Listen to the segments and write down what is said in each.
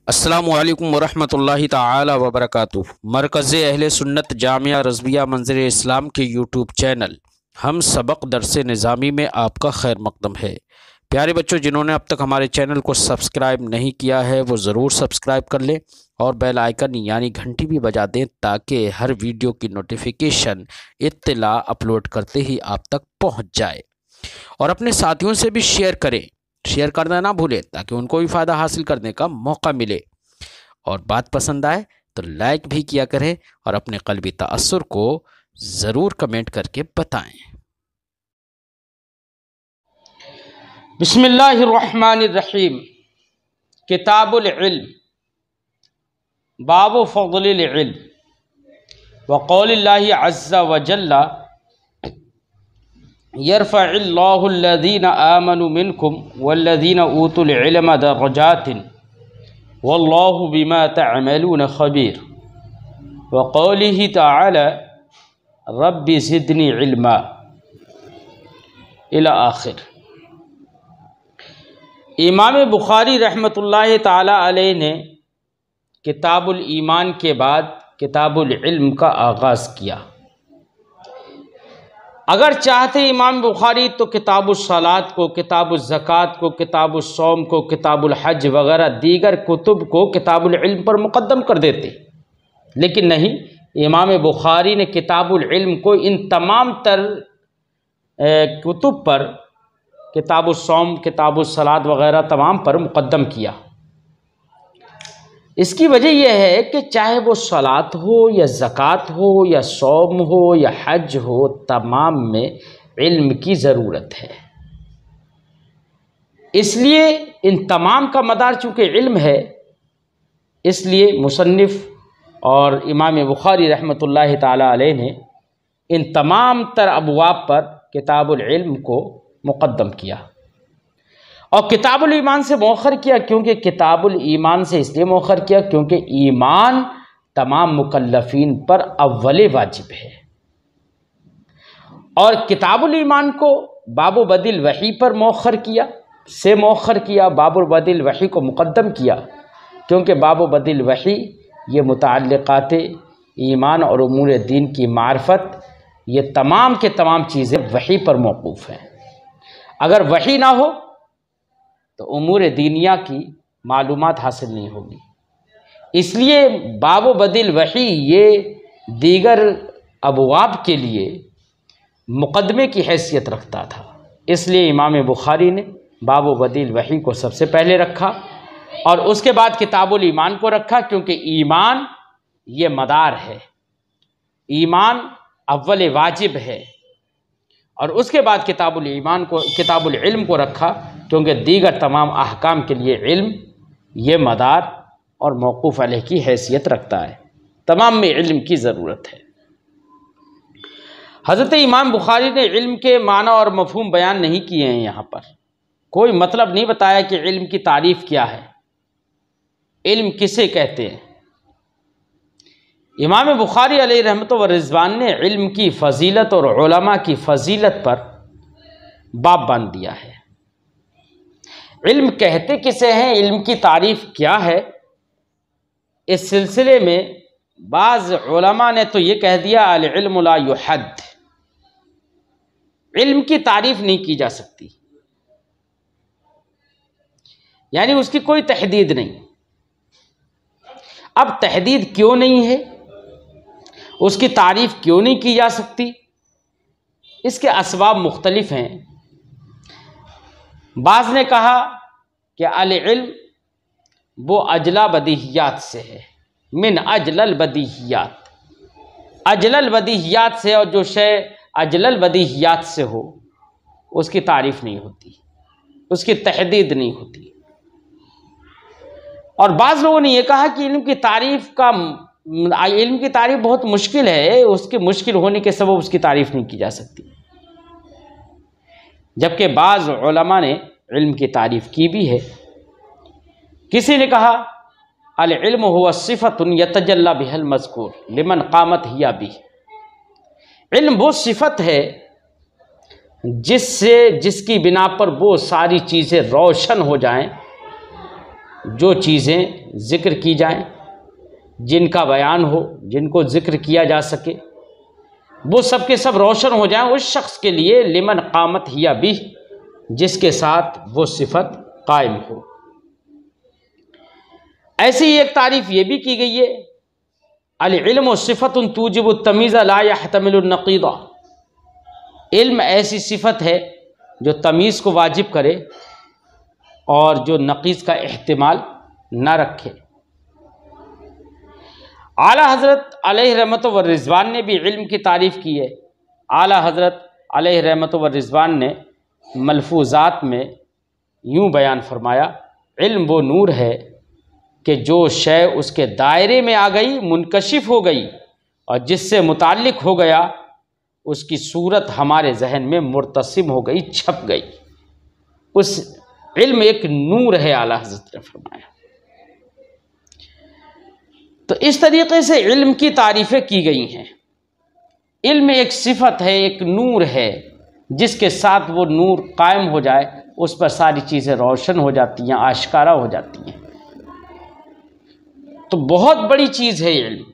अस्सलामुअलैकुम वरहमतुल्लाहि ताला वबरकातुह। मरकज़ अहले सुन्नत जामिया रज़विया मंज़िर इस्लाम के यूट्यूब चैनल हम सबक दरस निज़ामी में आपका खैर मक़दम है। प्यारे बच्चों, जिन्होंने अब तक हमारे चैनल को सब्सक्राइब नहीं किया है वो ज़रूर सब्सक्राइब कर लें और बेल आइकन यानी घंटी भी बजा दें ताकि हर वीडियो की नोटिफिकेशन इत्तला अपलोड करते ही आप तक पहुँच जाए। और अपने साथियों से भी शेयर करें, शेयर करना ना भूलें ताकि उनको भी फ़ायदा हासिल करने का मौका मिले। और बात पसंद आए तो लाइक भी किया करें और अपने क़ल्बी तअस्सुर को ज़रूर कमेंट करके बताएं। बिस्मिल्लाहिर्रहमानिर्रहीम। किताबुल इल्म, बाबु फ़ज़लिल इल्म व क़ौलिल्लाहि अज़्ज़ा व जल्ला यरफ़इल्लाहुल्लज़ीना आमनु मिनकुम वल्लज़ीना ऊतुल इल्म दरजातिन वल्लाहु बिमा तअमलून ख़बीर व क़ौलिहि तआला रब्बि ज़िदनी इल्मा इला आखिर। इमाम बुखारी रहमतुल्लाहि ताला अलैह ने किताबुल ईमान के बाद किताबुल इल्म का आगाज़ किया। अगर चाहते इमाम बुखारी तो किताबुल सलात को, किताबुल ज़कात को, किताबुल सौम को, किताबुल हज वगैरह दीगर कुतुब को किताबुल इल्म पर मुक़द्दम कर देते, लेकिन नहीं, इमाम बुखारी ने किताबुल इल्म को इन तमाम तर कुतुब पर, किताबुल सौम, किताबुल सलात वगैरह तमाम पर मुक़द्दम किया। इसकी वजह यह है कि चाहे वो सलात हो या ज़कात हो या सौम हो या हज हो, तमाम में इल्म की ज़रूरत है। इसलिए इन तमाम का मदार चूँकि इल्म है, इसलिए मुसन्निफ़ और इमाम बुखारी रहमतुल्लाहि ताला अलैह ने इन तमाम तर अबवाब पर किताबुल इल्म को मुक़द्दम किया। और किताबुल ईमान से मौखर किया, क्योंकि किताबुल ईमान से इसलिए मौखर किया क्योंकि ईमान तमाम मुकल्लफीन पर अव्वल वाजिब है। और किताबुल ईमान को बाबु बदिल वही पर मौखर किया, बाबु बदिल वही को मुक़द्दम किया, क्योंकि बाबु बदिल वही ये मुतअल्लिक़ात ईमान और उमूर दीन की मार्फत, ये तमाम के तमाम चीज़ें वही पर मौक़ूफ़ हैं। अगर वही ना हो तो उमूर दीनिया की मालूमात हासिल नहीं होगी। इसलिए बाबु बदिल वही ये दीगर अबवाब के लिए मुक़दमे की हैसियत रखता था। इसलिए इमाम बुखारी ने बाबु बदिल वही को सबसे पहले रखा और उसके बाद किताबुल ईमान को रखा, क्योंकि ईमान ये मदार है, ईमान अव्वल वाजिब है। और उसके बाद किताबुल ईमान को, किताबुल इल्म को रखा, क्योंकि दीगर तमाम अहकाम के लिए इल्म ये मदार और मौक़ूफ़ अलैह की हैसियत रखता है। तमाम में इल्म की ज़रूरत है। हज़रत इमाम बुखारी ने इल्म के माना और मफ़हूम बयान नहीं किए हैं। यहाँ पर कोई मतलब नहीं बताया कि इल्म की तारीफ़ क्या है, इल्म किसे कहते हैं। इमाम बुखारी अलैहि रहमत व रिज़वान ने इल्म की फ़जीलत और उलमा की फ़जीलत पर बाब बांध दिया है। इल्म कहते किसे हैं, इल्म की तारीफ़ क्या है, इस सिलसिले में बाज़ उलमा ने तो ये कह दिया अल इल्मु ला युहद्द, इल्म की तारीफ़ नहीं की जा सकती, यानी उसकी कोई तहदीद नहीं। अब तहदीद क्यों नहीं है, उसकी तारीफ़ क्यों नहीं की जा सकती, इसके असबाब मुख्तलिफ हैं। बाज़ ने कहा कि अल इल्म वो अजला बदीहियात से है, मिन अजलल बदीहियात, अजलल बदीहियात से, और जो शय अजलल बदीहियात से हो उसकी तारीफ़ नहीं होती, उसकी तहदीद नहीं होती। और बाज़ लोगों ने यह कहा कि इल्म की तारीफ़ बहुत मुश्किल है, उसके मुश्किल होने के सबब उसकी तारीफ़ नहीं की जा सकती। जबकि बाज़ उलमा ने इल्म की तारीफ़ की भी है। किसी ने कहा अल इल्म हुवा सिफ़तुन यतजल्ला बिहल मज़कूर लिमन क़ामत हिया बिह, इल्म वो सिफ़त है जिसकी बिना पर वो सारी चीज़ें रोशन हो जाएं जो चीज़ें ज़िक्र की जाएं, जिनका बयान हो, जिनको ज़िक्र किया जा सके, वो सब के सब रोशन हो जाएं उस शख्स के लिए, लिमन क़ामत हिया भी, जिसके साथ वो सिफत कायम हो। ऐसी ही एक तारीफ़ ये भी की गई है, अल इल्म सिफ़तुन तूजिबु तमीज़ ला यहतमिलु नक़ीदा। इल्म ऐसी सिफत है जो तमीज़ को वाजिब करे और जो नक़ीज़ का एहतिमाल न रखे। आला हज़रत अलैहि रहमत व रिज़वान ने भी इल्म की तारीफ़ की है। आला हज़रत अलैहि रहमत व रिज़वान ने मलफूज़ात में यूँ बयान फरमाया, इल्म वो नूर है कि जो शय उसके दायरे में आ गई, मुनकशिफ हो गई, और जिससे मुताल्लिक हो गया उसकी सूरत हमारे जहन में मुर्तसिम हो गई, छप गई। उस इल्म एक नूर है, आला हज़रत ने फरमाया। तो इस तरीक़े से इल्म की तारीफ़ें की गई हैं। इल्म एक सिफत है, एक नूर है, जिसके साथ वो नूर कायम हो जाए उस पर सारी चीज़ें रोशन हो जाती हैं, आश्कारा हो जाती हैं। तो बहुत बड़ी चीज़ है इल्म,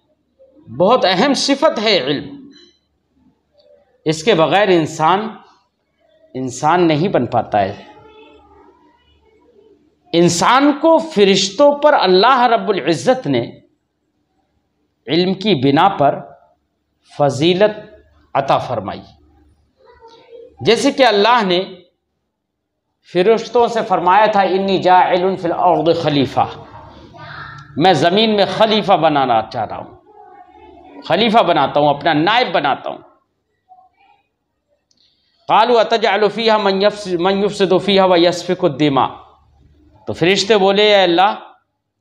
बहुत अहम सिफत है इल्म। इसके बग़ैर इंसान नहीं बन पाता है। इंसान को फ़रिश्तों पर अल्लाह रब्बुल इज़्ज़त ने इल्म की बिना पर फजीलत अता फरमाई। जैसे कि अल्लाह ने फ़रिश्तों से फरमाया था, इन्नी जाइलुन फिल अर्द खलीफा, मैं ज़मीन में खलीफा बनाना चाह रहा हूँ, खलीफा बनाता हूँ, अपना नायब बनाता हूँ। क़ालू अतजअलु फ़ीहा मन युफ़सिदु फ़ीहा व यस्फ़िकु दिमा। तो फ़रिश्ते बोले, अल्लाह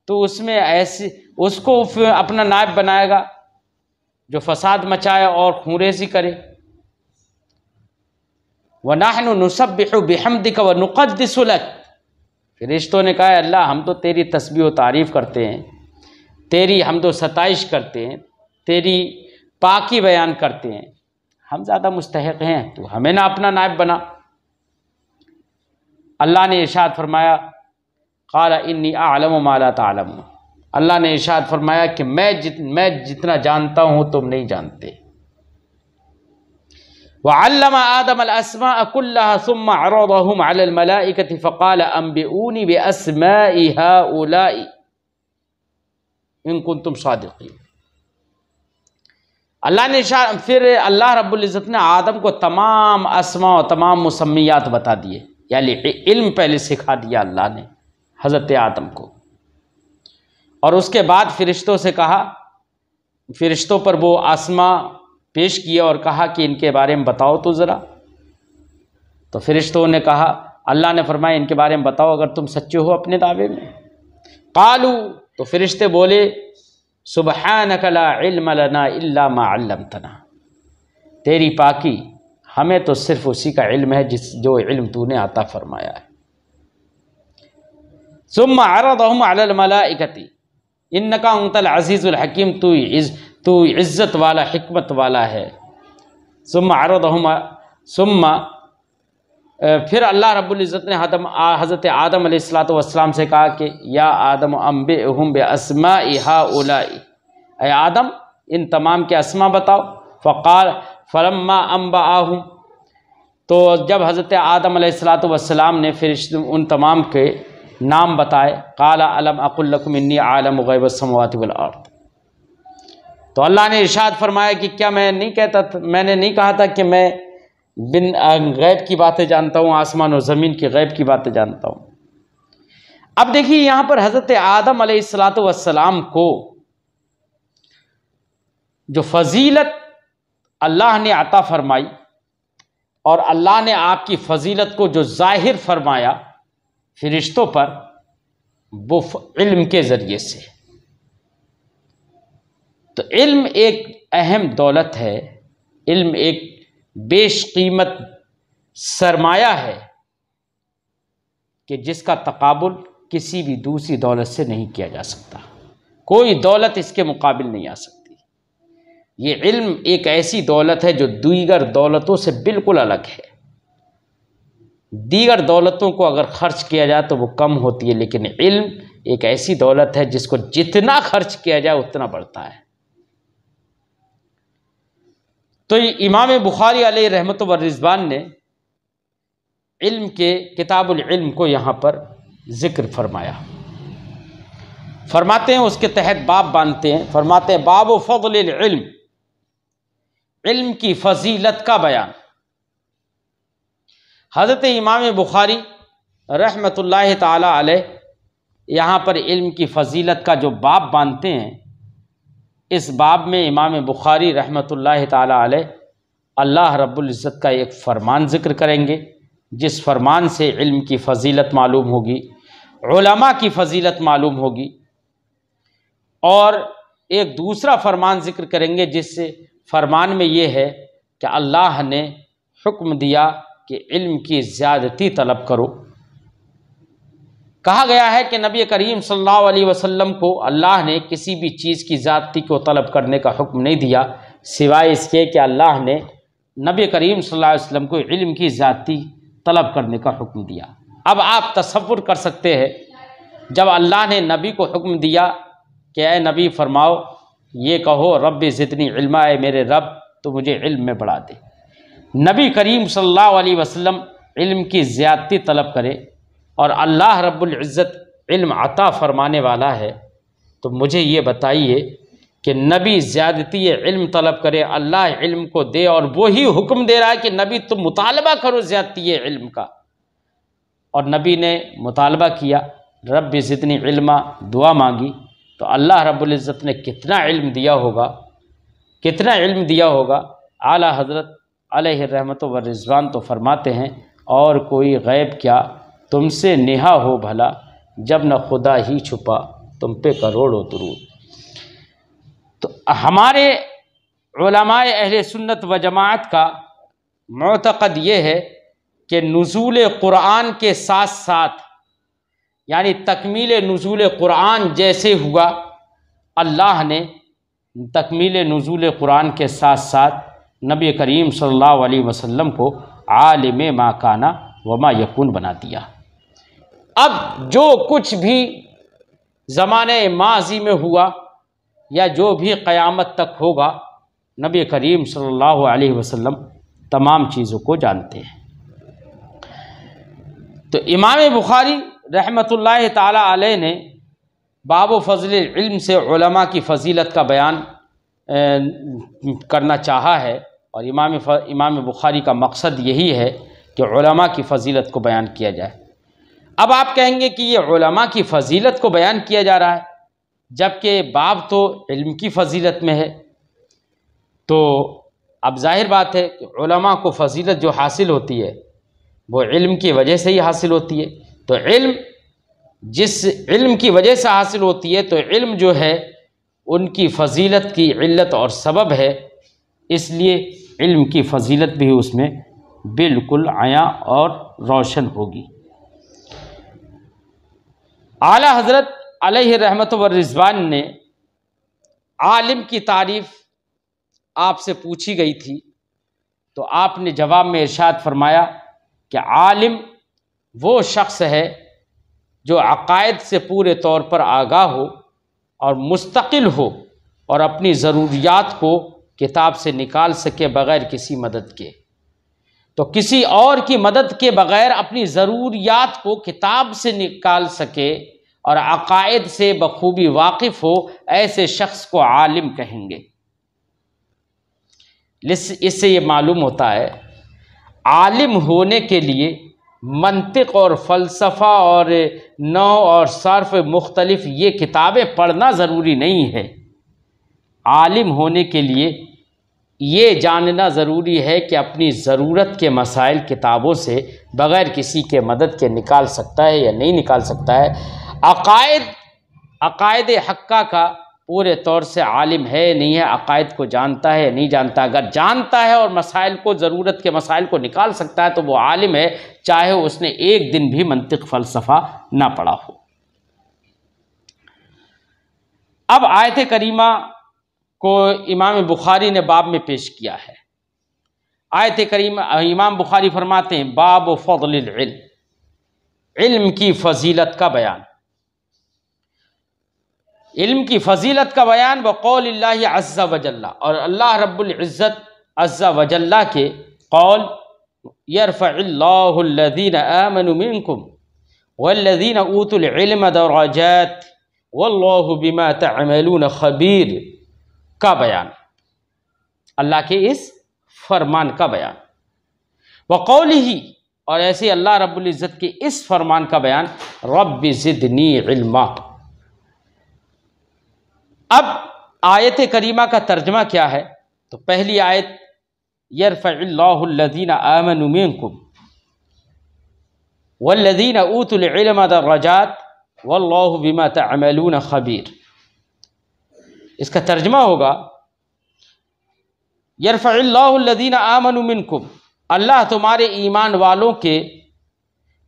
तो उसमें ऐसे उसको अपना नायब बनाएगा जो फ़साद मचाए और खूंरेज़ी करे। व नहनु नुसब्बिहु बिहम्दिका व नुक़द्दिसु लक। फ़रिश्तों ने कहा, अल्लाह हम तो तेरी तस्बीह व तारीफ़ करते हैं, तेरी हमद व सताइश करते हैं, तेरी पाकी बयान करते हैं, हम ज़्यादा मुस्तहिक़ हैं, तो हमें ना अपना नायब बना। अल्लाह ने इरशाद फरमाया, क़ाल इन्नी अअलमु मा ला तअलमून। अल्लाह ने इरशाद फरमाया कि मैं जितना जानता हूँ तुम नहीं जानते। व अल्लमा आदम अल अस्माअ कुल्लहा सुम्मा अरदहुम अलल मलाइकति फ़क़ाल अंबिऊनी बिअस्माइ हाउलाई इन कुंतुम सादिक़ीन। अल्लाह ने फिर अल्लाह रब्बुल इज़्ज़त ने आदम को तमाम अस्मा और तमाम मुसम्मियात बता दिए, यानी इल्म पहले सिखा दिया अल्लाह ने हज़रत आदम को। और उसके बाद फ़रिश्तों से कहा, फ़रिश्तों पर वो आसमा पेश किया और कहा कि इनके बारे में बताओ तो ज़रा। तो फ़रिश्तों ने कहा, अल्लाह ने फरमाया इनके बारे में बताओ अगर तुम सच्चे हो अपने दावे में। क़ालू, तो फ़रिश्ते बोले, सुब्हानका ला इल्म लना इल्ला मा अल्लमतना। तेरी पाकी, हमें तो सिर्फ उसी का इल्म है जो इल्म तूने अता फरमाया है। सुम्मा अरदहुम अलल मलाइकति इन्नका अंतल अज़ीज़ुल हकीम, तू इज़्ज़त वाला हिकमत वाला है। सुम्मा फिर अल्लाह रब्बुल इज़्ज़त ने हज़रत आदम अलैहिस्सलातु वस्सलाम से कहा कि या आदम अंबिहुम बिअस्माइ हाउलाई, ऐ आदम इन तमाम के अस्मा बताओ। फ़क़ाल फलम्मा अंबअहुम, तो जब हज़रत आदम अलैहिस्सलातु वस्सलाम ने फिर उन तमाम के नाम बताए, क़ाला अलम अक़ुल लकुम इन्नी आलमु ग़ैबस समावाति वल अर्द। तो अल्लाह ने इरशाद फरमाया कि क्या मैंने नहीं कहा था कि मैं बिन गैब की बातें जानता हूँ, आसमान और ज़मीन की गैब की बातें जानता हूँ। अब देखिए यहाँ पर हज़रत आदम अलैहिस्सलातु वस्सलाम को जो फजीलत अल्लाह ने अता फरमाई और अल्लाह ने आपकी फ़जीलत को जो ज़ाहिर फरमाया फ़रिश्तों पर, वो इल्म के ज़रिए से। तो इल्म एक अहम दौलत है, इल्म एक बेशकीमत सरमाया है कि जिसका तकाबुल किसी भी दूसरी दौलत से नहीं किया जा सकता। कोई दौलत इसके मुकाबिल नहीं आ सकती। ये इल्म एक ऐसी दौलत है जो दीगर दौलतों से बिल्कुल अलग है। दीगर दौलतों को अगर खर्च किया जाए तो वो कम होती है, लेकिन इल्म एक ऐसी दौलत है जिसको जितना खर्च किया जाए उतना बढ़ता है। तो इमाम बुखारी अलैहि रहमत व रिज़वान ने इल्म के किताबुल इल्म को यहाँ पर ज़िक्र फरमाया। फरमाते हैं, उसके तहत बाब बांधते हैं, फरमाते हैं बाब फ़ज़लिल इल्म, इल्म की फजीलत का बयान। हज़रत इमाम बुखारी रहमतुल्लाहि ताला अलैह यहाँ पर इल्म की फजीलत का जो बाब बांधते हैं, इस बाब में इमाम बुखारी रहमतुल्लाहि ताला अलैह अल्लाह रब्बुल इज़्ज़त का एक फ़रमान ज़िक्र करेंगे, जिस फ़रमान से इल्म की फ़जीलत मालूम होगी, उलमा की फ़जीलत मालूम होगी। और एक दूसरा फ़रमान ज़िक्र करेंगे जिससे फ़रमान में ये है कि अल्लाह ने हुक्म दिया कि इल्म की ज़्यादती तलब करो। कहा गया है कि नबी करीम सल्लल्लाहु अलैहि वसल्लम को अल्लाह ने किसी भी चीज़ की ज़्यादती को तलब करने का हुक्म नहीं दिया, सिवाय इसके कि अल्लाह ने नबी करीम सल्लल्लाहु अलैहि वसल्लम को इल्म की ज़्यादती तलब करने का हुक्म दिया। अब आप तसव्वुर कर सकते हैं, जब अल्लाह ने नबी को हुक्म दिया कि ऐ नबी फरमाओ, ये कहो रब्बि ज़िदनी इल्मा, है मेरे रब तो मुझे इल्म में बढ़ा दे। नबी करीम सल्लल्लाहु अलैहि वसल्लम इल्म की ज़्यादती तलब करे और अल्लाह रब्बुल इज़्ज़त इल्म अता फरमाने वाला है, तो मुझे ये बताइए कि नबी ज़्यादती इल्म तलब करे, अल्लाह इल्म को दे और वही हुक्म दे रहा है कि नबी तुम मुतालबा करो ज़्यादती इल्म का। और नबी ने मुतालबा किया, रब्बि ज़िदनी इल्मा, दुआ मांगी, तो अल्लाह रब्बुल इज़्ज़त ने कितना इल्म दिया होगा, कितना इल्म दिया होगा। आला हज़रत अलैहि रहमत व रिज़वान तो फरमाते हैं, और कोई गैब क्या तुमसे नेहा हो भला, जब न खुदा ही छुपा तुम पे करोड़ों दुरूद। तो हमारे उलमाए अहले सुन्नत व जमाअत का मुतक़द ये है कि नुज़ूल क़ुरआन के साथ साथ, यानी तकमील नुज़ूल क़ुरआन जैसे हुआ, अल्लाह ने तकमील नुज़ूल क़ुरआन के साथ साथ नबी करीम सल्लल्लाहु अलैहि वसल्लम को आलिम मा काना व मा यकून बना दिया। अब जो कुछ भी ज़माने माज़ी में हुआ या जो भी क़यामत तक होगा, नबी करीम सल्लल्लाहु अलैहि वसल्लम तमाम चीज़ों को जानते हैं। तो इमाम बुखारी रहमतुल्लाहि ताला अलैह ने बाब फ़ज़लिल इल्म से उलमा की फ़जीलत का बयान करना चाहा है, और इमाम बुखारी का मकसद यही है कि उलमा की फ़जीलत को बयान किया जाए। अब आप कहेंगे कि ये उलमा की फ़जीलत को बयान किया जा रहा है, जबकि बाब तो इल्म की फ़जीलत में है। तो अब जाहिर बात है कि उलमा को फ़जीलत जो हासिल होती है वो इल्म की वजह से ही हासिल होती है। तो इल्म जिस इल्म की वजह से हासिल होती है, तो इल्म जो है उनकी फ़जीलत की इल्लत और सबब है, इसलिए इल्म की फ़जीलत भी उसमें बिल्कुल आया और रोशन होगी। आला हज़रत अलैहि रहमत व रिज़वान ने आलिम की तारीफ़ आपसे पूछी गई थी, तो आपने जवाब में इरशाद फरमाया कि आलिम वो शख्स है जो अक़ायद से पूरे तौर पर आगाह हो और मुस्तकिल हो और अपनी ज़रूरियात को किताब से निकाल सके बग़ैर किसी मदद के। तो किसी और की मदद के बग़ैर अपनी ज़रूरियात को किताब से निकाल सके और अक़ायद से बखूबी वाकिफ़ हो, ऐसे शख्स को आलिम कहेंगे। इससे ये मालूम होता है आलिम होने के लिए मंतिक़ और फ़लसफ़ा और नौ और सर्फ़ मुख्तलिफ ये किताबें पढ़ना ज़रूरी नहीं है। आलिम होने के लिए ये जानना ज़रूरी है कि अपनी ज़रूरत के मसाइल किताबों से बग़ैर किसी के मदद के निकाल सकता है या नहीं निकाल सकता है। अक़ायद हक़्क़ा का पूरे तौर से आलिम है नहीं है, अक़ायद को जानता है या नहीं जानता। अगर जानता है और मसाइल को, ज़रूरत के मसाइल को निकाल सकता है तो वो आलिम है, चाहे उसने एक दिन भी मंतिक़ फ़लसफ़ा ना पढ़ा हो। अब आयत करीमा को इमाम बुखारी ने बाब में पेश किया है। आयत करीमा इमाम बुखारी फरमाते हैं बाब फ़ज़लिल इल्म, इल्म की फ़जीलत का बयान। इल्म की फजीलत का बयान व कौलिल्लाहि अज़्ज़ा वजल्ला, और अल्लाह रब्बुल इज़्ज़त अज़्ज़ा वजल्ला के कौल यरफ़इल्लाहुल्लज़ीना आमनु मिनकुम वल्लज़ीना ऊतुल इल्म दराजात वल्लाहु बिमा तअमलून खबीर का बयान, अल्लाह के इस फरमान का बयान। व कौलिही, और ऐसे अल्लाह रब्बुल इज़्ज़त के इस फरमान का बयान रब्बि ज़िदनी इल्मा। अब आयत करीमा का तर्जमा क्या है? तो पहली आयत यरफ़इल्लाहुल्लज़ीना आमनु मिनकुम वल्लज़ीना ऊतुल इल्म दराजात वल्लाहु बिमा तअमलून खबीर। इसका तर्जमा होगा यरफ़इल्लाहुल्लज़ीना आमनु मिनकुम, अल्लाह तुम्हारे ईमान वालों के,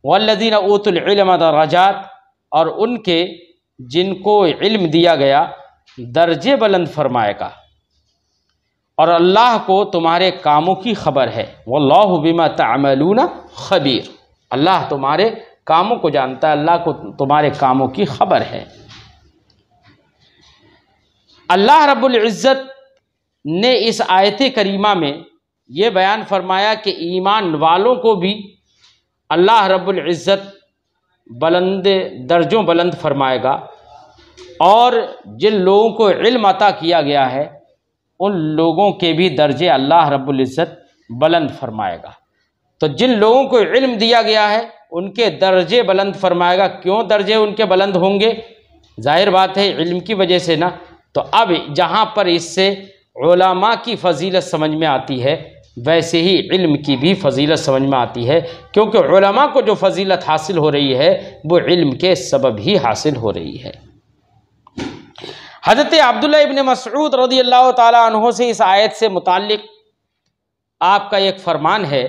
वल्लज़ीना ऊतुल इल्म दराजात, और उनके जिनको इल्म दिया गया दर्जे बुलंद फरमाएगा, और अल्लाह को तुम्हारे कामों की खबर है। वल्लाहु बिमा तअमलून खबीर, अल्लाह तुम्हारे कामों को जानता है, अल्लाह को तुम्हारे कामों की खबर है। अल्लाह रब्बुल इज़्ज़त ने इस आयत करीमा में ये बयान फरमाया कि ईमान वालों को भी अल्लाह रब्बुल इज़्ज़त बुलंद दर्जों बुलंद फरमाएगा, और जिन लोगों को इल्म अता किया गया है उन लोगों के भी दर्जे अल्लाह रब्बुल इज़्ज़त बुलंद फरमाएगा। तो जिन लोगों को इल्म दिया गया है उनके दर्जे बुलंद फरमाएगा। क्यों दर्जे उनके बुलंद होंगे? जाहिर बात है इल्म की वजह से ना। तो अब जहाँ पर इससे उलमा की फजीलत समझ में आती है, वैसे ही इल्म की भी फजीलत समझ में आती है, क्योंकि उलमा को जो फजीलत हासिल हो रही है वो इल्म के सबब ही हासिल हो रही है। हज़रत अब्दुल्ला इब्न मसऊद रज़ियल्लाहु ताला अन्हु से इस आयत से मुताल्लिक़ आपका एक फरमान है।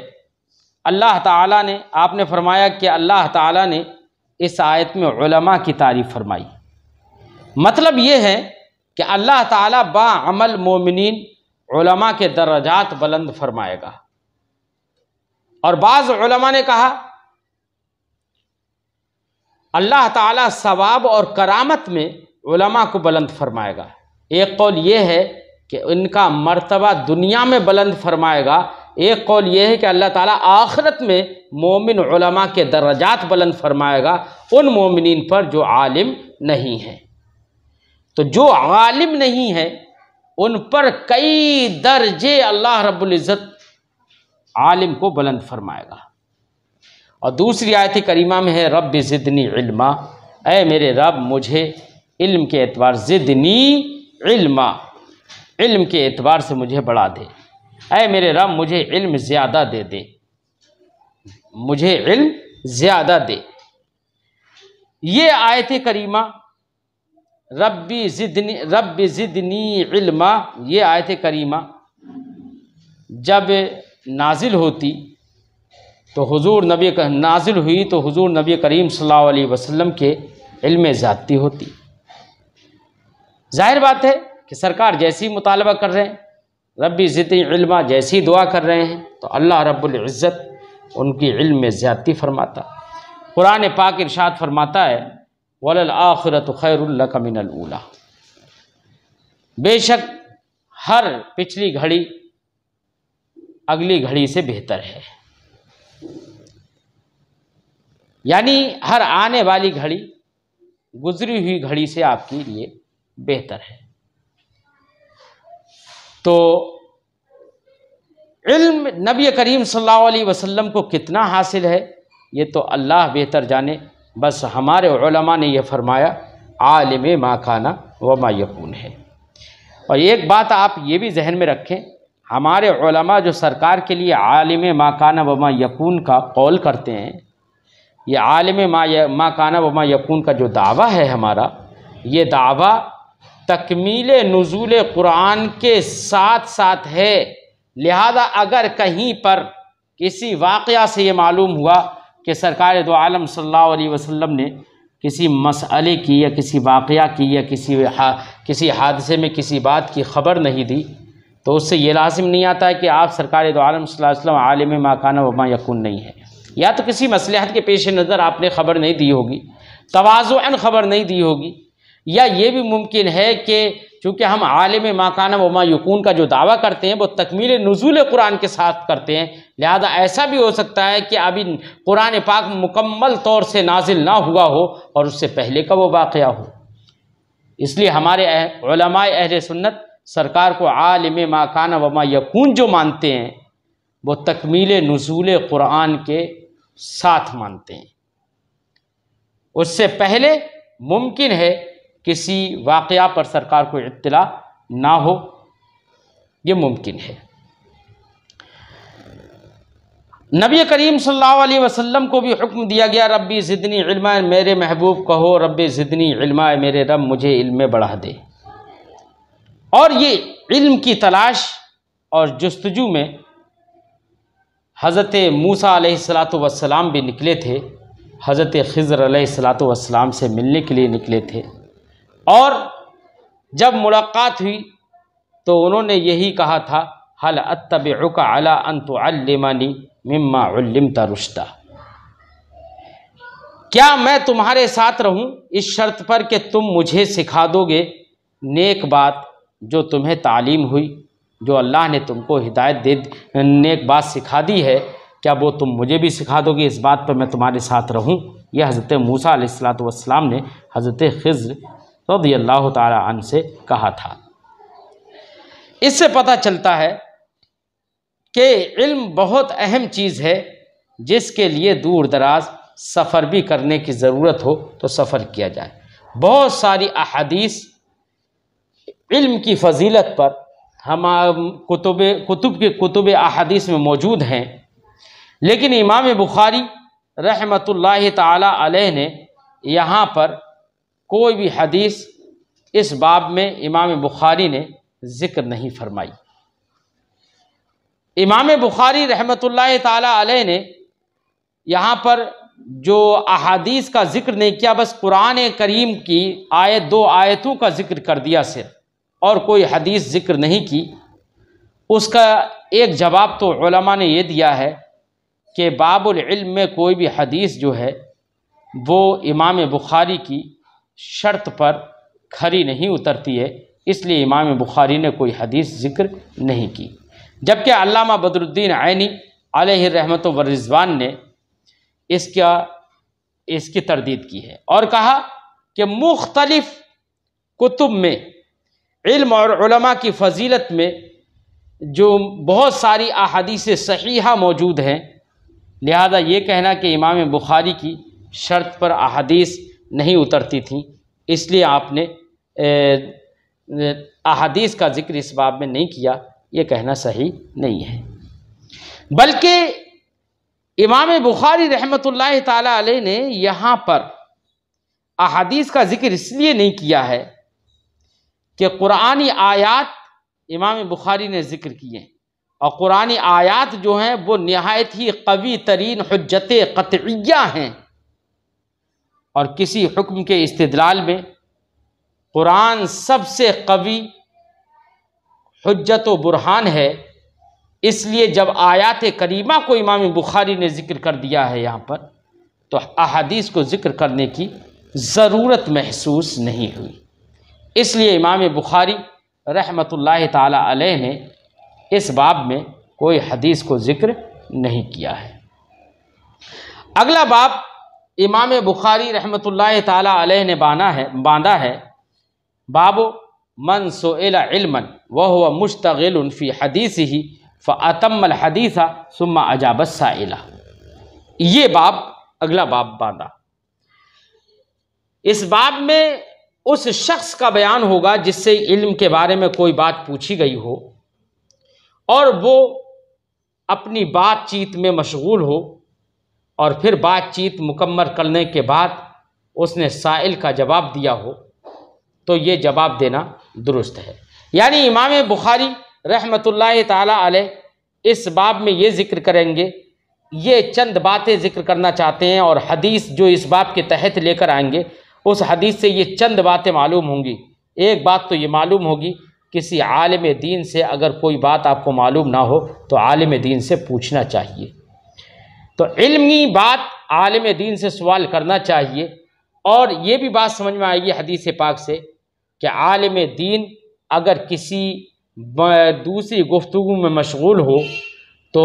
अल्लाह ताला ने, आपने फरमाया कि अल्लाह ताला ने इस आयत में उलमा की तारीफ़ फरमाई। मतलब ये है कि अल्लाह ताला बाअमल मोमिनीन उलमा के दर्जात बुलंद फरमाएगा। और बाज़ उलमा ने कहा अल्लाह ताला सवाब और करामत में उलमा को बुलंद फरमाएगा। एक कौल ये है कि इनका मर्तबा दुनिया में बुलंद फरमाएगा, एक कौल ये है कि अल्लाह ताला आखिरत में मोमिन उलमा के दर्जात बुलंद फरमाएगा उन मोमिनीन पर जो आलिम नहीं है। तो जो आलिम नहीं है उन पर कई दर्जे अल्लाह रब्बुल इज़्ज़त आलिम को बुलंद फरमाएगा। और दूसरी आयत करीमा में है रब्बि ज़िदनी इल्मा, ऐ मेरे रब मुझे इल्म के एतबार, ज़िदनी इल्मा, इल्म के एतबार से मुझे बढ़ा दे। ऐ मेरे रब मुझे इल्म ज़्यादा दे दे, मुझे इल्म ज़्यादा दे। ये आयत करीमा रब्बि ज़िदनी इल्मा, ये आयत करीमा जब नाजिल होती तो हुजूर नबी का नाजिल हुई तो हुजूर नबी करीम सल्लल्लाहु अलैहि वसल्लम के इल्म ज़्यादती होती। जाहिर बात है कि सरकार जैसी मुतालबा कर रहे हैं, रब्बि ज़िदनी इल्मा जैसी दुआ कर रहे हैं, तो अल्लाह रब्बुल इज़्ज़त उनकी इल्म में ज़्यादती फरमाता। कुरान पाक इरशाद फरमाता है वलल आखिरतु खैरुल लक मिनल ऊला, बेशक हर पिछली घड़ी अगली घड़ी से बेहतर है। यानी हर आने वाली घड़ी गुजरी हुई घड़ी से आपके लिए बेहतर है। तो इल्म नबी करीम सल्लल्लाहु अलैहि वसल्लम को कितना हासिल है ये तो अल्लाह बेहतर जाने। बस हमारे उलमा ने यह फरमाया आलिम मा काना व मा यकून है। और एक बात आप ये भी जहन में रखें, हमारे उलमा जो सरकार के लिए आलिम मा काना व मा यकून का कौल करते हैं, ये आलिम मा काना व मा यकून का जो दावा है हमारा, ये दावा तकमील नुज़ूल कुरान के साथ साथ है। लिहाजा अगर कहीं पर किसी वाक़या से ये मालूम हुआ कि सरकार दो आलम सल्लल्लाहु अलैहि वसल्लम ने किसी मसअले की या किसी वाक़या की या किसी हादसे में किसी बात की ख़बर नहीं दी, तो उससे ये लाजिम नहीं आता है कि आप सरकार दो आलम सल्लल्लाहु अलैहि वसल्लम आलिम मा काना व मा यकून नहीं है। या तो किसी मसलहत के पेश नज़र आपने ख़बर नहीं दी होगी, तवाज़ुअन ख़बर नहीं दी होगी, या ये भी मुमकिन है कि चूँकि हम आलिम मा कान व मा यकून का जो दावा करते हैं वो तकमील नुज़ूल कुरान के साथ करते हैं, लिहाजा ऐसा भी हो सकता है कि अभी कुरान पाक मुकम्मल तौर से नाजिल ना हुआ हो और उससे पहले का वो वाक़या हो। इसलिए हमारे उलमाए अहले सुन्नत सरकार को आलिम मा कान व मा यकून जो मानते हैं वो तकमील नुज़ूल कुरान के साथ मानते हैं। उससे पहले मुमकिन है किसी वाक़या पर सरकार को इत्तला ना हो, ये मुमकिन है। नबी करीम सल्लल्लाहु अलैहि वसल्लम को भी हुक्म दिया गया, रब्बी ज़िदनी इल्मा, मेरे महबूब कहो रब्बी ज़िदनी इल्मा, मेरे रब मुझे इल्म बढ़ा दे। और ये इल्म की तलाश और जुस्तजू में हज़रत मूसा अलैहिस्सलातु वस्सलाम भी निकले थे, हज़रत ख़िज़्र अलैहिस्सलातु वस्सलाम से मिलने के लिए निकले थे। और जब मुलाकात हुई तो उन्होंने यही कहा था, हल अत्तबिउका अला अन तुअल्लिमनी मिम्मा उल्लिमता रुश्दा, क्या मैं तुम्हारे साथ रहूं इस शर्त पर कि तुम मुझे सिखा दोगे नेक बात जो तुम्हें तालीम हुई, जो अल्लाह ने तुमको हिदायत दे नेक बात सिखा दी है, क्या वो तुम मुझे भी सिखा दोगे, इस बात पर मैं तुम्हारे साथ रहूं। यह हज़रत मूसा अलैहिस्सलातु वस्सलाम ने हज़रत ख़िज़्र रज़ियल्लाहु ताला अन्हु से कहा था। इससे पता चलता है कि इल्म बहुत अहम चीज़ है, जिसके लिए दूर दराज सफ़र भी करने की ज़रूरत हो तो सफ़र किया जाए। बहुत सारी अहादीस इल्म की फ़जीलत पर हम कुतुब अहादीस में मौजूद हैं, लेकिन इमाम बुखारी रहमतुल्लाहि ताला अलैह ने यहाँ पर कोई भी हदीस इस बाब में इमाम बुखारी ने ज़िक्र नहीं फरमाई। इमाम बुखारी रहमतुल्लाहि ताला अलैह ने यहाँ पर जो अहादीस का ज़िक्र नहीं किया, बस कुरान करीम की आयत 2 आयतों का ज़िक्र कर दिया सिर्फ, और कोई हदीस ज़िक्र नहीं की। उसका एक जवाब तो उलमा ने ये दिया है कि बाबुल इल्म में कोई भी हदीस जो है वो इमाम बुखारी की शर्त पर खरी नहीं उतरती है, इसलिए इमाम बुखारी ने कोई हदीस ज़िक्र नहीं की। जबकि अल्लामा बदरुद्दीन ऐनी अलैहि रहमत व रिज़वान ने इसकी तरदीद की है और कहा कि मुख्तलिफ कुतुब में इल्म और उलमा की फ़जीलत में जो बहुत सारी अहादीस सहीहा मौजूद हैं, लिहाजा ये कहना कि इमाम बुखारी की शर्त पर अहादीस नहीं उतरती थी, इसलिए आपने अहादीस का ज़िक्र इस बाब में नहीं किया, ये कहना सही नहीं है। बल्कि इमाम बुखारी रहमतुल्लाहि ताला अलैह ने यहाँ पर अहादीस का ज़िक्र इसलिए नहीं किया है कि कुरानी आयात इमाम बुखारी ने ज़िक्र किए, और कुरानी आयात जो हैं वो निहायत ही कवी तरीन हुज्जत क़तइय्या हैं, और किसी हुक्म के इस्तिदलाल में कुरान सबसे कवी हुज्जत व बुरहान है। इसलिए जब आयात करीमा को इमाम बुखारी ने ज़िक्र कर दिया है यहाँ पर, तो अहादीस को ज़िक्र करने की ज़रूरत महसूस नहीं हुई। इसलिए इमाम बुखारी रहमतुल्लाहि ताला अलैह ने इस बाब में कोई हदीस को ज़िक्र नहीं किया है। अगला बाब इमाम बुखारी रहमतुल्लाहि ताला अलैह ने बांधा है बाबो मन सुइला इल्मन व हुवा मुश्तगिलुन फ़ी हदीसिही फ़अतम्मल हदीसा सुम्मा अजाबस साइला। ये बाब अगला बाब बांधा। इस बाब में उस शख्स का बयान होगा जिससे इल्म के बारे में कोई बात पूछी गई हो और वो अपनी बातचीत में मशगूल हो, और फिर बातचीत मुकम्मल करने के बाद उसने साइल का जवाब दिया हो, तो ये जवाब देना दुरुस्त है। यानी इमाम बुखारी रहमतुल्लाहि ताला अलैह इस बाब में ये ज़िक्र करेंगे, ये चंद बातें ज़िक्र करना चाहते हैं, और हदीस जो इस बाब के तहत लेकर आएंगे उस हदीस से ये चंद बातें मालूम होंगी। एक बात तो ये मालूम होगी, किसी आलिम दीन से अगर कोई बात आपको मालूम ना हो तो आलिम दीन से पूछना चाहिए। तो इल्मी बात आलिम दीन से सवाल करना चाहिए, और ये भी बात समझ में आएगी हदीस पाक से कि आलिम दीन अगर किसी दूसरी गुफ्तगू में मशगूल हो तो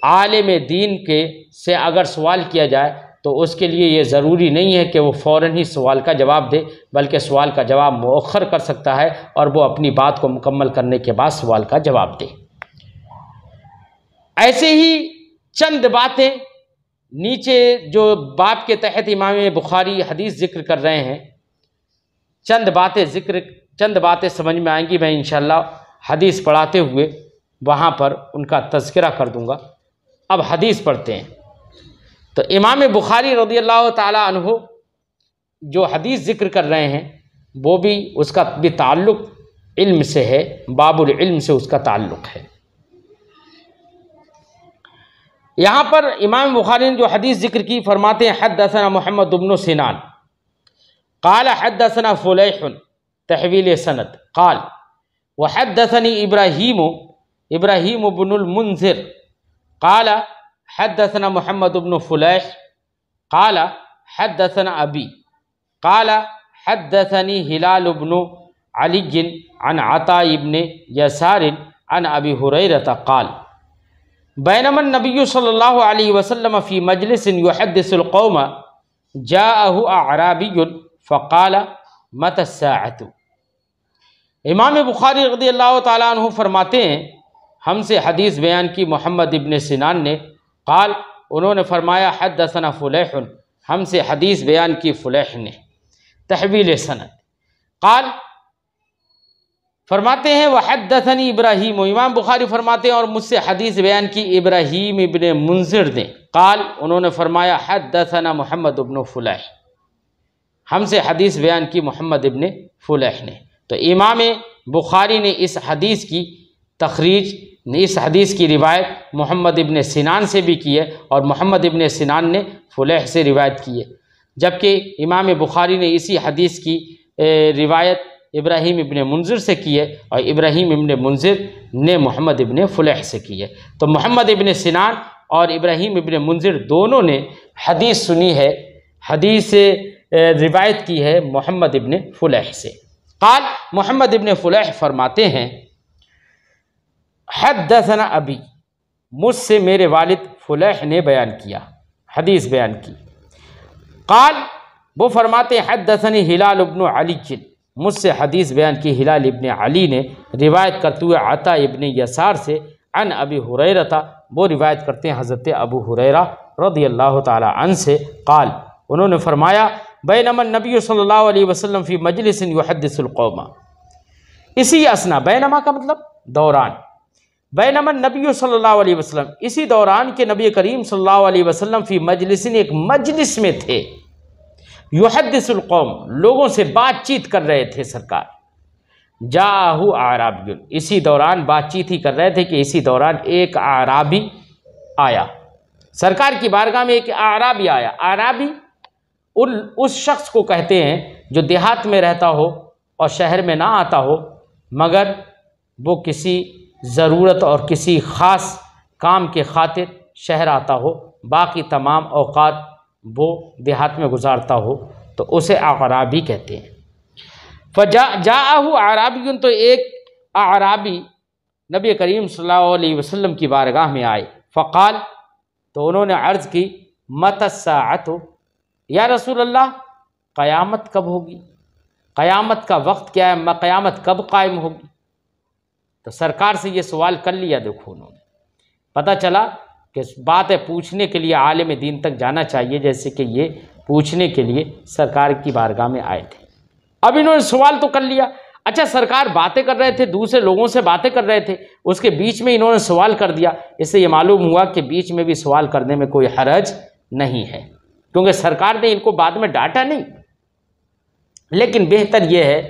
आलिम दीन के से अगर सवाल किया जाए तो उसके लिए ये ज़रूरी नहीं है कि वो फ़ौरन ही सवाल का जवाब दे, बल्कि सवाल का जवाब मुअख्खर कर सकता है और वो अपनी बात को मुकम्मल करने के बाद सवाल का जवाब दे। ऐसे ही चंद बातें नीचे जो बाब के तहत इमाम बुखारी हदीस जिक्र कर रहे हैं, चंद बातें समझ में आएंगी। मैं इंशाअल्लाह हदीस पढ़ाते हुए वहाँ पर उनका तज़किरा कर दूँगा। अब हदीस पढ़ते हैं। तो इमाम बुखारी रज़ियल्लाहु ताला अन्हु जो हदीस जिक्र कर रहे हैं वो भी उसका भी ताल्लुक़ इल्म से है, बाबुल इल्म से उसका ताल्लुक़ है। यहाँ पर इमाम बुखारी ने जो हदीस जिक्र की फरमाते हैं हद्दसना मोहम्मद इब्न सिनान क़ाल हद्दसना फुलैह तहवील सनद क़ाल व हद्दसनी इब्राहीम इब्नुल मुंज़िर क़ाल हद्दसना मोहम्मद इब्न फुलैह क़ाल हद्दसना अबी क़ाल हद्दसनी हिलाल इब्न अली अन अता इब्न यसार अन अबी हुरैरा क़ाल बैनमन नबी सल्लल्लाहु अलैहि वसल्लम फ़ी मजलिसिन युहद्दिसुल कौम जाअहु अअराबियुन फ़क़ाल मता अस्साअतु। इमाम बुखारी रज़ियल्लाहु ताला अन्हु फरमाते हैं हमसे हदीस बयान की मोहम्मद इब्न सिनान ने, क़ाल उन्होंने फरमाया हद्दसना फुलैह हमसे हदीस बयान की फुलैह ने तहवील सनद। क़ाल फरमाते हैं वह हद्दसनी इब्राहीम, इमाम बुखारी फरमाते हैं और मुझसे हदीस बयान की इब्राहीम इब्न मुंज़िर ने। क़ाल उन्होंने फरमाया हद्दसना मोहम्मद इब्न फुलैह हमसे हदीस बयान की मोहम्मद इब्न फुलैह ने। तो इमाम बुखारी ने इस हदीस की तखरीज, इस हदीस की रिवायत मोहम्मद इब्न सिनान से भी की है और मोहम्मद इब्न सिनान ने फुलैह से रिवायत की है, जबकि इमाम बुखारी ने इसी हदीस की रिवायत इब्राहीम इब्न मुंज़िर से की है और इब्राहीम इब्न मुंज़िर ने मोहम्मद इब्न फुलैह से की है। तो मोहम्मद इब्न सिनान और इब्राहीम इब्न मुंज़िर दोनों ने हदीस सुनी है, हदीस रिवायत की है मोहम्मद इब्न फुलैह से। क़ाल मोहम्मद इब्न फुलैह फरमाते हैं हद्दसना अबी, मुझसे मेरे वालिद फुलैह ने बयान किया, हदीस बयान की। क़ाल वो फरमाते हैं हद्दसनी हिलाल इब्न अली, मुझसे हदीस बयान की हिलाल इब्न अली ने रिवायत करते हुए अता इब्न यसार से अन अबी हुरैरा था, वो रिवायत करते हैं हज़रत अबू हुरैरा रज़ियल्लाहु ताला अन से। क़ाल उन्होंने फरमाया बैनमन नबी सल्लल्लाहु अलैहि वसल्लम फ़ी मजलिसिन युहद्दिसुल कौम, इसी असना, बैनमा का मतलब दौरान, बैनमन नबी सल्लल्लाहु अलैहि वसल्लम इसी दौरान के नबी करीम सल्लल्लाहु अलैहि वसल्लम फ़ी मजलिसिन एक मजलिस में थे, युहद्दिसुल कौम लोगों से बातचीत कर रहे थे सरकार, जाअहु अअराबियुन इसी दौरान बातचीत ही कर रहे थे कि इसी दौरान एक अअराबी आया, सरकार की बारगाह में एक अअराबी आया। अअराबी उस शख्स को कहते हैं जो देहात में रहता हो और शहर में ना आता हो, मगर वो किसी ज़रूरत और किसी ख़ास काम के खातिर शहर आता हो, बाकी तमाम औक़ात वो देहात में गुजारता हो, तो उसे अअराबी कहते हैं। जाअहु अअराबियुन, तो एक अअराबी नबी करीम सल्लल्लाहु अलैहि वसल्लम की बारगाह में आए। फ़क़ाल, तो उन्होंने अर्ज़ की मता अस्साअतु, या रसूल अल्लाह क़यामत कब होगी, क़यामत का वक्त क्या है, क़यामत कब कायम होगी। तो सरकार से ये सवाल कर लिया। देखो उन्होंने, पता चला कि बात है पूछने के लिए आलिम दीन तक जाना चाहिए, जैसे कि ये पूछने के लिए सरकार की बारगाह में आए थे। अब इन्होंने सवाल तो कर लिया। अच्छा, सरकार बातें कर रहे थे, दूसरे लोगों से बातें कर रहे थे, उसके बीच में इन्होंने सवाल कर दिया। इससे ये मालूम हुआ कि बीच में भी सवाल करने में कोई हरज नहीं है, क्योंकि सरकार ने इनको बाद में डांटा नहीं। लेकिन बेहतर यह है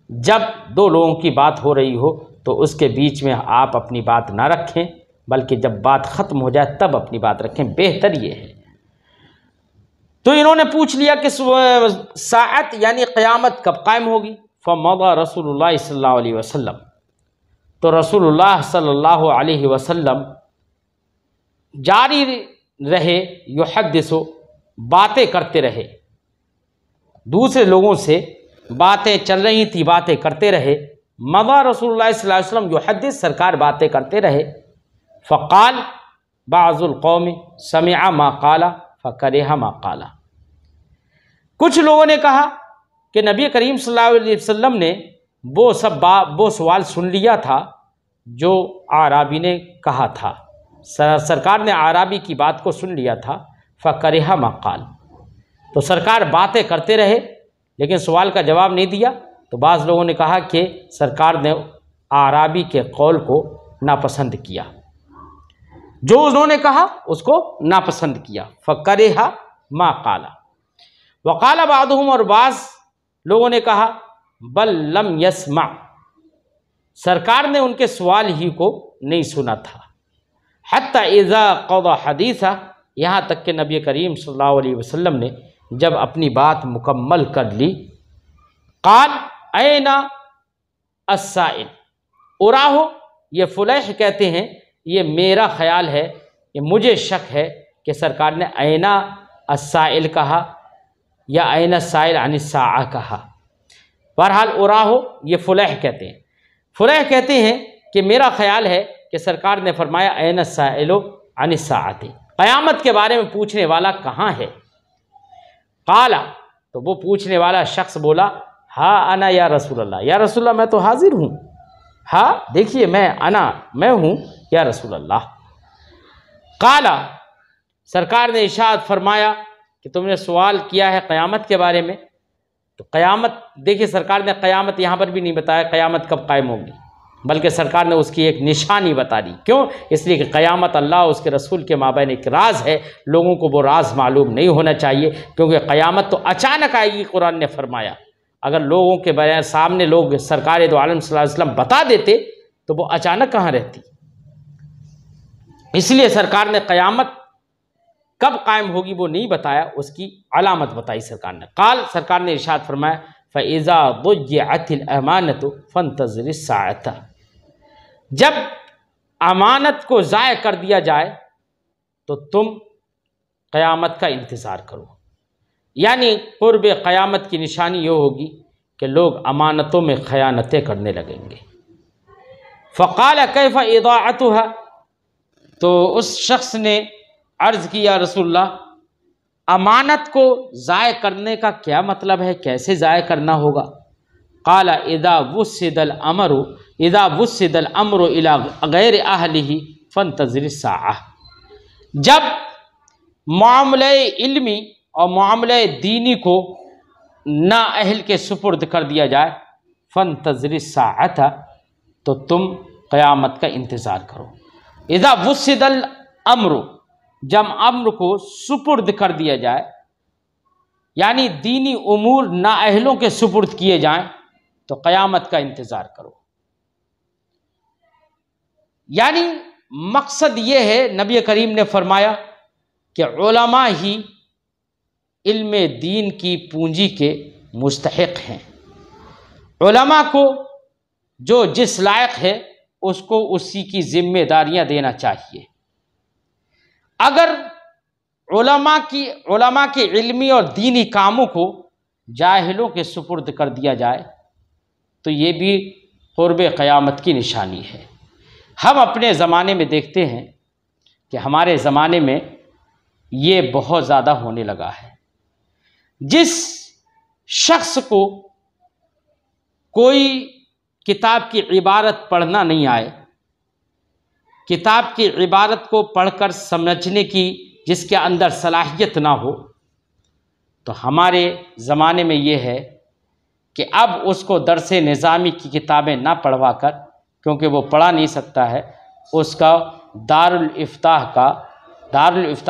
जब दो लोगों की बात हो रही हो तो उसके बीच में आप अपनी बात ना रखें, बल्कि जब बात ख़त्म हो जाए तब अपनी बात रखें, बेहतर ये है। तो इन्होंने पूछ लिया कि साअत यानी क़यामत कब कायम होगी। फ़मदा रसूलुल्लाह सल्लल्लाहु अलैहि वसल्लम, तो रसूलुल्लाह सल्लल्लाहु अलैहि वसल्लम जारी रहे, युहद्दिसु बातें करते रहे, दूसरे लोगों से बातें चल रही थी, बातें करते रहे। मदा रसूलुल्लाह सल्लल्लाहु अलैहि वसल्लम युहद्दिस, सरकार बातें करते रहे। फ़क़ाल बाज़ुल कौमी समिअ मा क़ाला फ़करिहा मा क़ाला। कुछ लोगों ने कहा कि नबी करीम सल्लल्लाहु अलैहि वसल्लम ने वो सवाल सुन लिया था जो आराबी ने कहा था। सरकार ने आराबी की बात को सुन लिया था। फ़करिहा मा क़ाल, तो सरकार बातें करते रहे लेकिन सवाल का जवाब नहीं दिया। तो बाज़ लोगों ने कहा कि सरकार ने आराबी के कौल को नापसंद किया, जो उन्होंने कहा उसको नापसंद किया। फ़करिहा मा क़ाला वक़ाला बादुहुम, और बाज़ लोगों ने कहा बल लम यस्मा, सरकार ने उनके सवाल ही को नहीं सुना था। हत्ता इज़ा क़ज़ा हदीसा, यहाँ तक कि नबी करीम सल्लल्लाहु अलैहि वसल्लम ने जब अपनी बात मुकम्मल कर ली, क़ाल ऐना अस्साइल उराहो, ये फुलैह कहते हैं ये मेरा ख्याल है, ये मुझे शक है कि सरकार ने ऐना अस्साइल कहा या ऐना साइल अनिस्साअ कहा। बहरहाल उराहो ये फुलैह कहते हैं। फुलैह कहते हैं कि मेरा ख्याल है कि सरकार ने फरमाया ऐना साइलो अनिस्साअति, क़यामत के बारे में पूछने वाला कहाँ है। काला, तो वो पूछने वाला शख्स बोला हाँ अना या रसूलल्लाह, या रसूलल्लाह मैं तो हाजिर हूँ, हाँ देखिए मैं हूँ या रसूलल्लाह। काला, सरकार ने इरशाद फरमाया कि तुमने सवाल किया है क़यामत के बारे में, तो क़यामत, देखिए सरकार ने क़यामत यहाँ पर भी नहीं बताया क़यामत कब कायम होगी, बल्कि सरकार ने उसकी एक निशानी बता दी। क्यों? इसलिए कि क़यामत अल्लाह उसके रसूल के माबैन एक राज है, लोगों को वो राज मालूम नहीं होना चाहिए, क्योंकि क़यामत तो अचानक आएगी। कुरान ने फरमाया अगर लोगों के बयान सामने लोग सरकार दो आलम सल्लल्लाहु अलैहि वसल्लम बता देते तो वो अचानक कहाँ रहती। इसलिए सरकार ने क़यामत कब कायम होगी वो नहीं बताया, उसकी अलामत बताई सरकार ने। काल, सरकार ने इरशाद फरमाया फ़इज़ा दुय्यअतिल अमानतु फंतज़िरिस साअता, जब अमानत को ज़ाय कर दिया जाए तो तुम क़यामत का इंतज़ार करो। यानी क़ुर्ब क़यामत की निशानी ये होगी कि लोग अमानतों में ख़यानतें करने लगेंगे। फ़क़ाल कैफ़ इदाअतुहा, तो उस शख्स ने अर्ज़ किया रसूलल्लाह, अमानत को ज़ाय करने का क्या मतलब है, कैसे ज़ाय करना होगा। क़ाला इज़ा वुस्सिदल अम्रु इला गैर अहलिही फंतज़िरिस साअह, जब मामले इल्मी और मामले दीनी को ना अहल के सुपुर्द कर दिया जाए, फंतज़िरिस साअता, तो तुम क़यामत का इंतज़ार करो। इज़ा वुस्सिदल अम्रु, जब अम्र को सुपुर्द कर दिया जाए, यानी दीनी उमूर नाअहलों के सुपुर्द किए जाएं, तो क़यामत का इंतज़ार करो। यानी मकसद ये है, नबी करीम ने फरमाया कि उलमा ही इल्म दीन की पूंजी के मुस्तहिक़ हैं। उलमा को जो जिस लायक है उसको उसी की जिम्मेदारियां देना चाहिए। अगर उलमा के इल्मी और दीनी कामों को जाहिलों के सुपुर्द कर दिया जाए तो ये भी क़ुर्ब क़यामत की निशानी है। हम अपने ज़माने में देखते हैं कि हमारे ज़माने में ये बहुत ज़्यादा होने लगा है। जिस शख्स को कोई किताब की इबारत पढ़ना नहीं आए, किताब की इबारत को पढ़कर समझने की जिसके अंदर सलाहियत ना हो, तो हमारे ज़माने में ये है कि अब उसको दरस निज़ामी की किताबें ना पढ़वा कर, क्योंकि वो पढ़ा नहीं सकता है, उसका दारुल इफ्ताह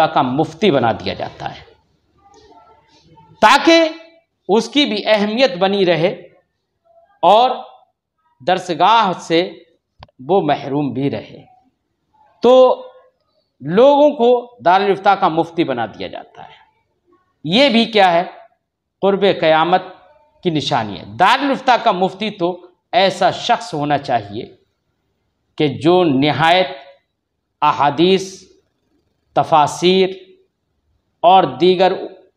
का मुफ्ती बना दिया जाता है, ताकि उसकी भी अहमियत बनी रहे और दरसगाह से वो महरूम भी रहे। तो लोगों को दारुल इफ्ताह का मुफ्ती बना दिया जाता है। ये भी क्या है, क़ुर्ब क़यामत की निशानी है। दारुल इफ्ताह का मुफ्ती तो ऐसा शख्स होना चाहिए कि जो निहायत अहादीस, तफासीर और दीगर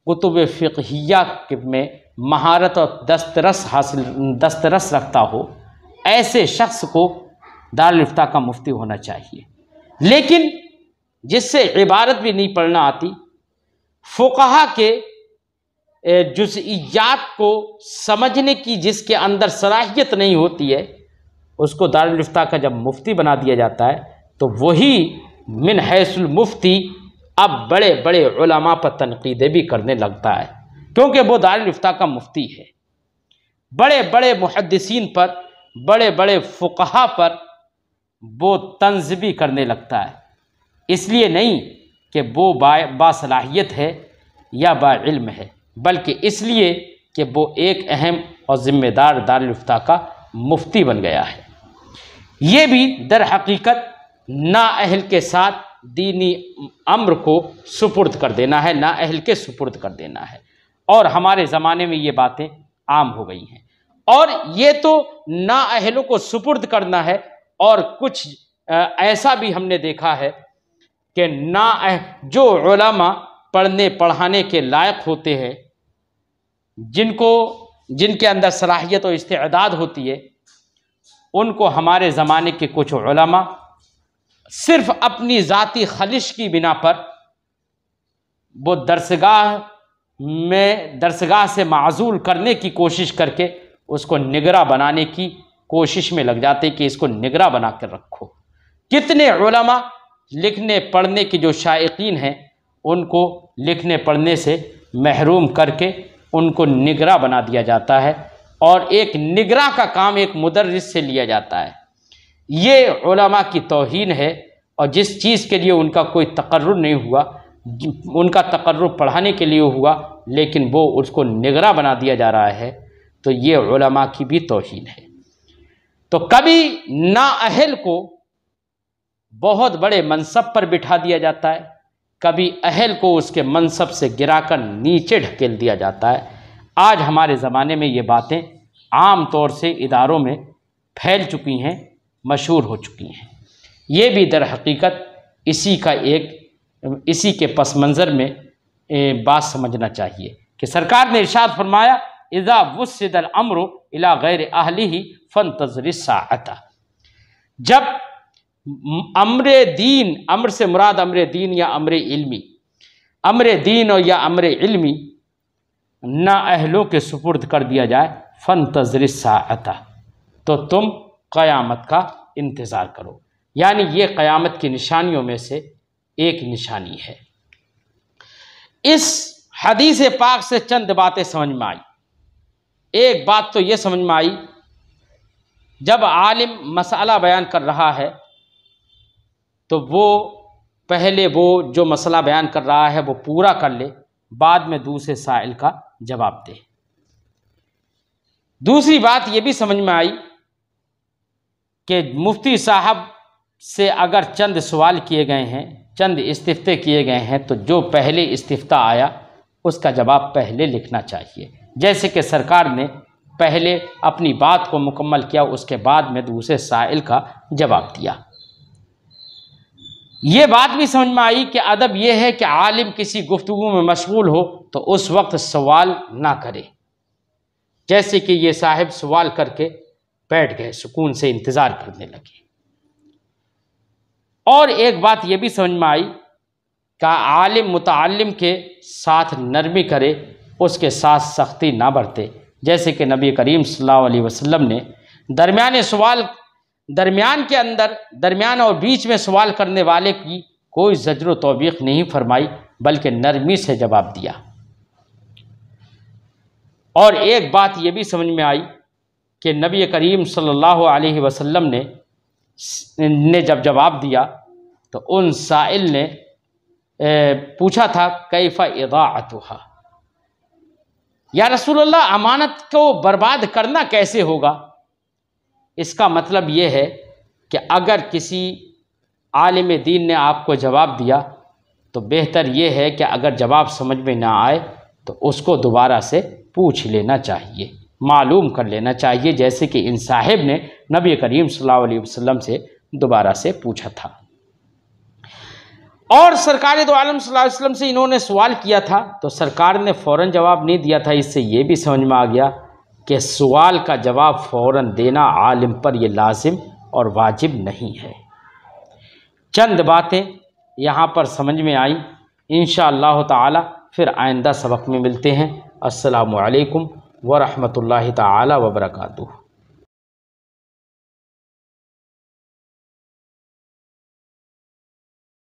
कुतुब फ़िक़हिया में महारत और दस्तरस रखता हो, ऐसे शख्स को दारुल इफ्ता का मुफ्ती होना चाहिए। लेकिन जिससे इबारत भी नहीं पढ़ना आती, फ़ुक़हा के जुज़इयात को समझने की जिसके अंदर सलाहियत नहीं होती है, उसको दारुल इफ्ता का जब मुफ्ती बना दिया जाता है तो वही मिन हैसुल मुफ्ती अब बड़े बड़े उलमा पर तनकीदें भी करने लगता है, क्योंकि वो दारुल इफ्ता का मुफ्ती है। बड़े बड़े मुहद्दिसीन पर, बड़े बड़े फ़ुक़हा पर वो तंज़ भी करने लगता है। इसलिए नहीं कि वो बासलाहियत है या बाइल्म है, बल्कि इसलिए कि वो एक अहम और ज़िम्मेदार दारुल इफ्ता का मुफ्ती बन गया है। ये भी दर हकीकत नाअहल के साथ दीनी अम्र को सुपुर्द कर देना है, नाअहल के सुपुर्द कर देना है। और हमारे ज़माने में ये बातें आम हो गई हैं। और ये तो नाअहलों को सुपुर्द करना है, और कुछ ऐसा भी हमने देखा है कि जो उलमा पढ़ने पढ़ाने के लायक होते हैं, जिनके अंदर सलाहियत और इस्तेदाद होती है, उनको हमारे ज़माने के कुछ उलमा सिर्फ़ अपनी ज़ाती खलिश की बिना पर वो दरसगाह से माज़ूल करने की कोशिश करके उसको निगरा बनाने की कोशिश में लग जाते कि इसको निगरा बना कर रखो। कितने उलमा लिखने पढ़ने की जो शाइकीन हैं, उनको लिखने पढ़ने से महरूम करके उनको निगरा बना दिया जाता है, और एक निगरा का काम एक मुदर्रिस से लिया जाता है। ये उलमा की तौहीन है, और जिस चीज़ के लिए उनका कोई तकर्रुर नहीं हुआ, उनका तकर्रुर पढ़ाने के लिए हुआ, लेकिन वो उसको निगरा बना दिया जा रहा है, तो ये उलमा की भी तौहीन है। तो कभी नाअहल को बहुत बड़े मनसब पर बिठा दिया जाता है, कभी अहल को उसके मनसब से गिराकर नीचे ढकेल दिया जाता है। आज हमारे ज़माने में ये बातें आम तौर से इदारों में फैल चुकी हैं, मशहूर हो चुकी हैं। ये भी दर हकीकत इसी के पस मंज़र में बात समझना चाहिए कि सरकार ने इरशाद फरमाया, इज़ा वुस्सिदल अम्रु इला गैर अहलिही फंतज़िरिस साअता। जब अम्र दीन, अम्र से मुराद अम्र दीन या अम्र इल्मी, अम्र दीन और या अम्र इल्मी नाअहलों के सुपुर्द कर दिया जाए, फंतज़िरिस साअता, तो तुम क़यामत का इंतज़ार करो। यानी ये क़यामत की निशानियों में से एक निशानी है। इस हदीस पाक से चंद बातें समझ में आई। एक बात तो ये समझ में आई, जब आलिम मसला बयान कर रहा है तो वो पहले वो जो मसला बयान कर रहा है वो पूरा कर ले, बाद में दूसरे साइल का जवाब दे। दूसरी बात ये भी समझ में आई कि मुफ्ती साहब से अगर चंद सवाल किए गए हैं, चंद इस्तिफ्ते किए गए हैं, तो जो पहले इस्तिफ्ता आया उसका जवाब पहले लिखना चाहिए। जैसे कि सरकार ने पहले अपनी बात को मुकम्मल किया, उसके बाद में दूसरे साइल का जवाब दिया। ये बात भी समझ में आई कि अदब यह है कि आलिम किसी गुफ्तगू में मशगूल हो तो उस वक्त सवाल ना करे, जैसे कि ये साहिब सवाल करके बैठ गए, सुकून से इंतज़ार करने लगे। और एक बात ये भी समझ में आई कि आलिम मुतअल्लिम के साथ नरमी करे, उसके साथ सख्ती ना बरते, जैसे कि नबी करीम सल्लल्लाहु अलैहि वसल्लम ने दरमियान और बीच में सवाल करने वाले की कोई ज़ज्र व तौबीख नहीं फरमाई, बल्कि नरमी से जवाब दिया। और एक बात ये भी समझ में आई कि नबी करीम सल्लल्लाहु अलैहि वसल्लम ने जब जवाब दिया तो उन साइल ने पूछा था, कैफ़ा इदाअतुहा, या रसूलल्लाह अमानत को बर्बाद करना कैसे होगा। इसका मतलब ये है कि अगर किसी आलिम दीन ने आपको जवाब दिया तो बेहतर ये है कि अगर जवाब समझ में ना आए तो उसको दोबारा से पूछ लेना चाहिए, मालूम कर लेना चाहिए, जैसे कि इन साहिब ने नबी करीम सल्लल्लाहु अलैहि वसल्लम से दोबारा से पूछा था। और सरकार दो आलम सल्लल्लाहु अलैहि वसल्लम से इन्होंने सवाल किया था तो सरकार ने फ़ौरन जवाब नहीं दिया था। इससे ये भी समझ में आ गया कि सवाल का जवाब फ़ौरन देना आलिम पर ये लाजिम और वाजिब नहीं है। चंद बातें यहाँ पर समझ में आई। इंशाअल्लाह ताला फिर आइंदा सबक में मिलते हैं। अस्सलामु अलैकुम व रहमतुल्लाहि ताला व बरकातुहू।